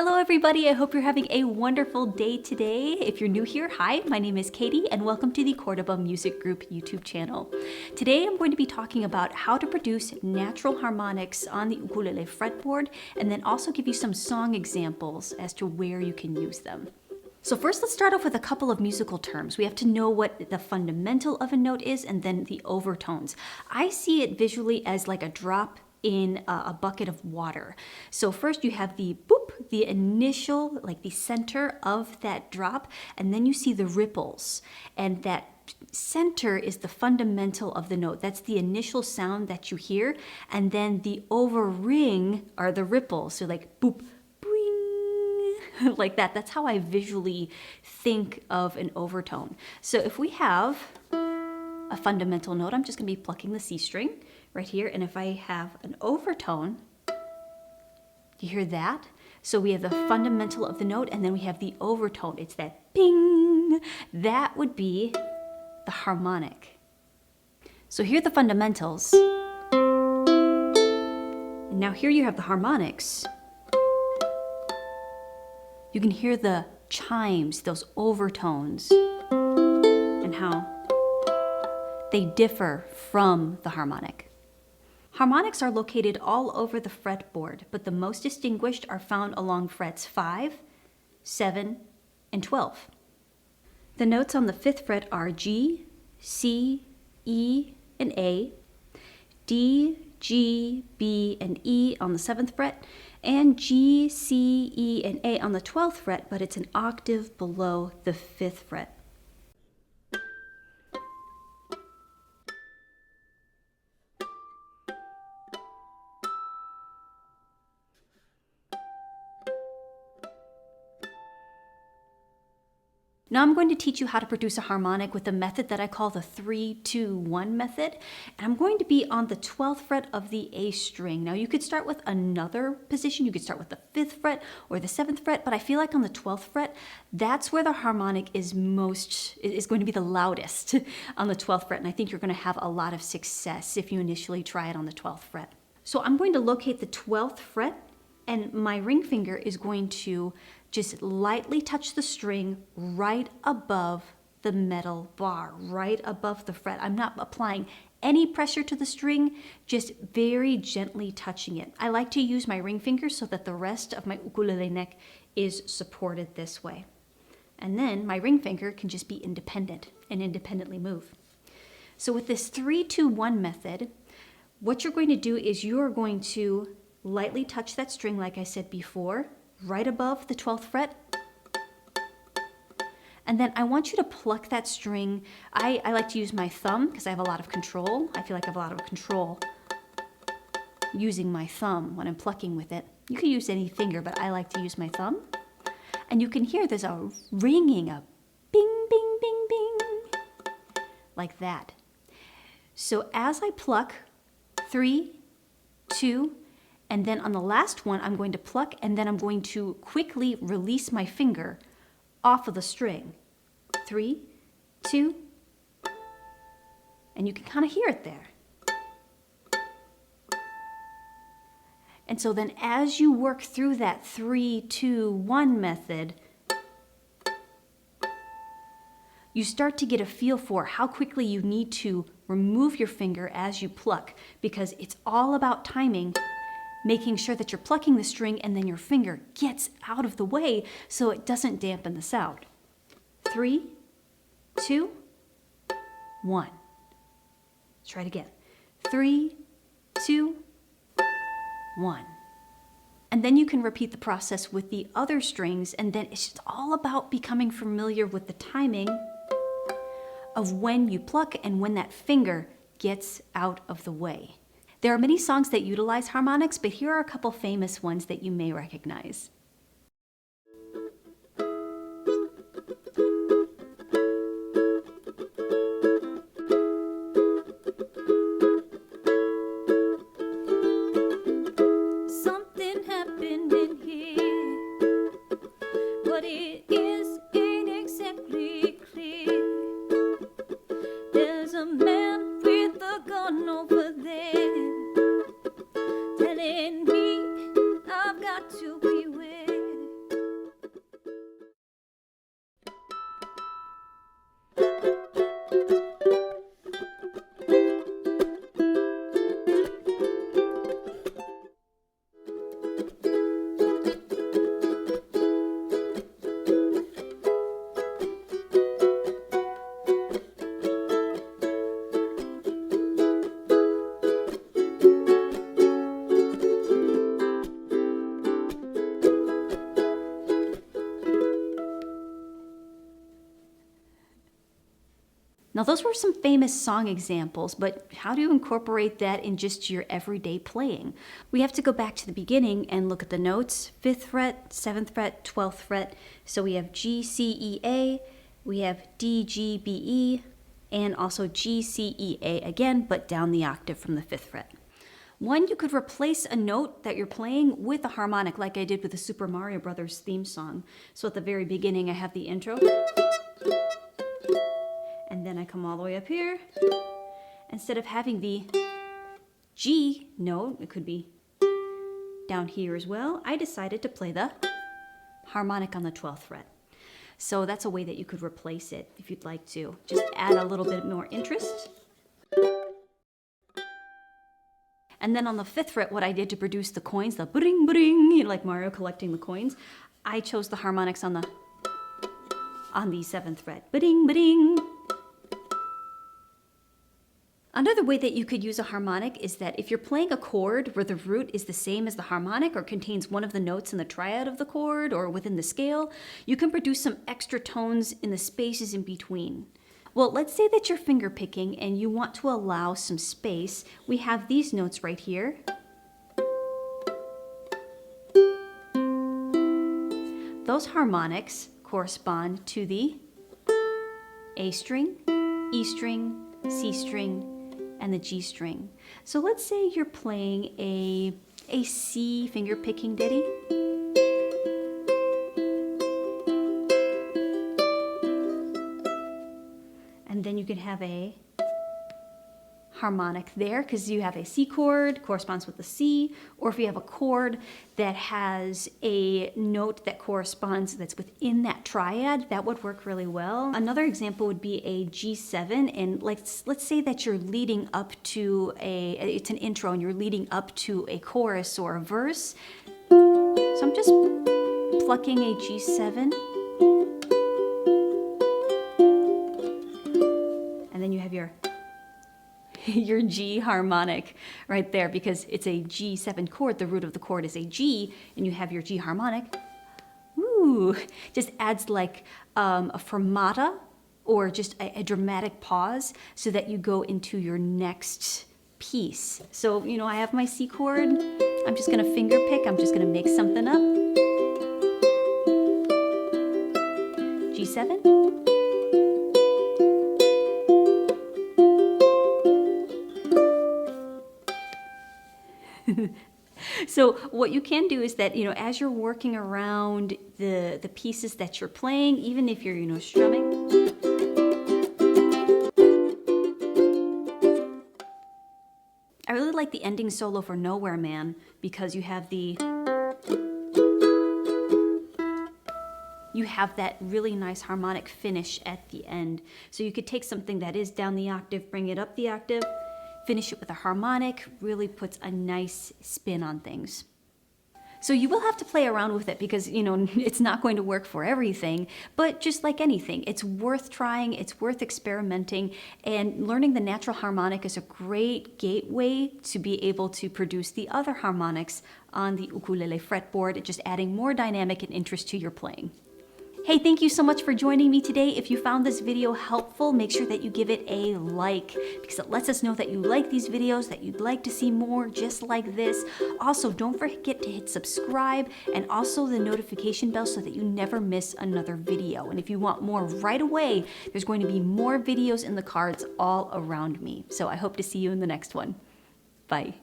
Hello everybody, I hope you're having a wonderful day today. If you're new here, hi, my name is Katie and welcome to the Córdoba Music Group YouTube channel. Today I'm going to be talking about how to produce natural harmonics on the ukulele fretboard and then also give you some song examples as to where you can use them. So first let's start off with a couple of musical terms. We have to know what the fundamental of a note is and then the overtones. I see it visually as like a drop in a bucket of water. So first you have the boop, the initial, like the center of that drop, and then you see the ripples. And that center is the fundamental of the note. That's the initial sound that you hear. And then the over ring are the ripples. So like boop, bring, like that. That's how I visually think of an overtone. So if we have a fundamental note, I'm just gonna be plucking the C string right here, and if I have an overtone, you hear that? So we have the fundamental of the note, and then we have the overtone. It's that ping. That would be the harmonic. So here are the fundamentals. And now here you have the harmonics. You can hear the chimes, those overtones, and how they differ from the harmonic. Harmonics are located all over the fretboard, but the most distinguished are found along frets 5, 7, and 12. The notes on the 5th fret are G, C, E, and A, D, G, B, and E on the 7th fret, and G, C, E, and A on the 12th fret, but it's an octave below the 5th fret. Now I'm going to teach you how to produce a harmonic with a method that I call the 3-2-1 method. And I'm going to be on the 12th fret of the A string. Now you could start with another position. You could start with the 5th fret or the 7th fret, but I feel like on the 12th fret, that's where the harmonic is going to be the loudest on the 12th fret. And I think you're going to have a lot of success if you initially try it on the 12th fret. So I'm going to locate the 12th fret, and my ring finger is going to just lightly touch the string right above the metal bar, right above the fret. I'm not applying any pressure to the string, just very gently touching it. I like to use my ring finger so that the rest of my ukulele neck is supported this way. And then my ring finger can just be independent and independently move. So with this 3-2-1 method, what you're going to do is you're going to lightly touch that string like I said before, right above the 12th fret. And then I want you to pluck that string. I like to use my thumb because I have a lot of control. I feel like I have a lot of control using my thumb when I'm plucking with it. You can use any finger, but I like to use my thumb. And you can hear there's a ringing, a bing, bing, bing, bing, like that. So as I pluck, 3, 2, and then on the last one, I'm going to pluck, and then I'm going to quickly release my finger off of the string. 3, 2, and you can kind of hear it there. And so then as you work through that 3-2-1 method, you start to get a feel for how quickly you need to remove your finger as you pluck, because it's all about timing, making sure that you're plucking the string and then your finger gets out of the way so it doesn't dampen the sound. 3, 2, 1. Let's try it again. 3, 2, 1. And then you can repeat the process with the other strings, and then it's just all about becoming familiar with the timing of when you pluck and when that finger gets out of the way. There are many songs that utilize harmonics, but here are a couple famous ones that you may recognize. Something happened in here, but it ain't exactly clear. There's a man with a gun over there, telling me I've got to beware. Now those were some famous song examples, but how do you incorporate that in just your everyday playing? We have to go back to the beginning and look at the notes. 5th fret, 7th fret, 12th fret. So we have G, C, E, A, we have D, G, B, E, and also G, C, E, A again, but down the octave from the 5th fret. One, you could replace a note that you're playing with a harmonic like I did with the Super Mario Brothers theme song. So at the very beginning I have the intro, and then I come all the way up here. Instead of having the G note, it could be down here as well, I decided to play the harmonic on the 12th fret. So that's a way that you could replace it if you'd like to. Just add a little bit more interest. And then on the 5th fret, what I did to produce the coins, the bring bring, you know, like Mario collecting the coins, I chose the harmonics on the 7th fret. Bring bring. Another way that you could use a harmonic is that if you're playing a chord where the root is the same as the harmonic or contains one of the notes in the triad of the chord or within the scale, you can produce some extra tones in the spaces in between. Well, let's say that you're finger picking and you want to allow some space. We have these notes right here. Those harmonics correspond to the A string, E string, C string, and the G string. So let's say you're playing a C finger picking ditty. And then you can have a harmonic there because you have a C chord, corresponds with the C, or if you have a chord that has a note that corresponds, that's within that triad, that would work really well. Another example would be a G7, and let's say that you're leading up to it's an intro and you're leading up to a chorus or a verse. So I'm just plucking a G7. And then you have your G harmonic right there because it's a G7 chord. The root of the chord is a G, and you have your G harmonic. Ooh, just adds like a fermata or just a dramatic pause so that you go into your next piece. So, you know, I have my C chord. I'm just gonna finger pick. I'm just gonna make something up. G7. So what you can do is that, you know, as you're working around the pieces that you're playing, even if you're, you know, strumming, I really like the ending solo for Nowhere Man because you have that really nice harmonic finish at the end. So you could take something that is down the octave, bring it up the octave, finish it with a harmonic, really puts a nice spin on things. So you will have to play around with it because, you know, it's not going to work for everything, but just like anything, it's worth trying, it's worth experimenting, and learning the natural harmonic is a great gateway to be able to produce the other harmonics on the ukulele fretboard, just adding more dynamic and interest to your playing. Hey, thank you so much for joining me today. If you found this video helpful, make sure that you give it a like because it lets us know that you like these videos, that you'd like to see more just like this. Also, don't forget to hit subscribe and also the notification bell so that you never miss another video. And if you want more right away, there's going to be more videos in the cards all around me. So I hope to see you in the next one. Bye.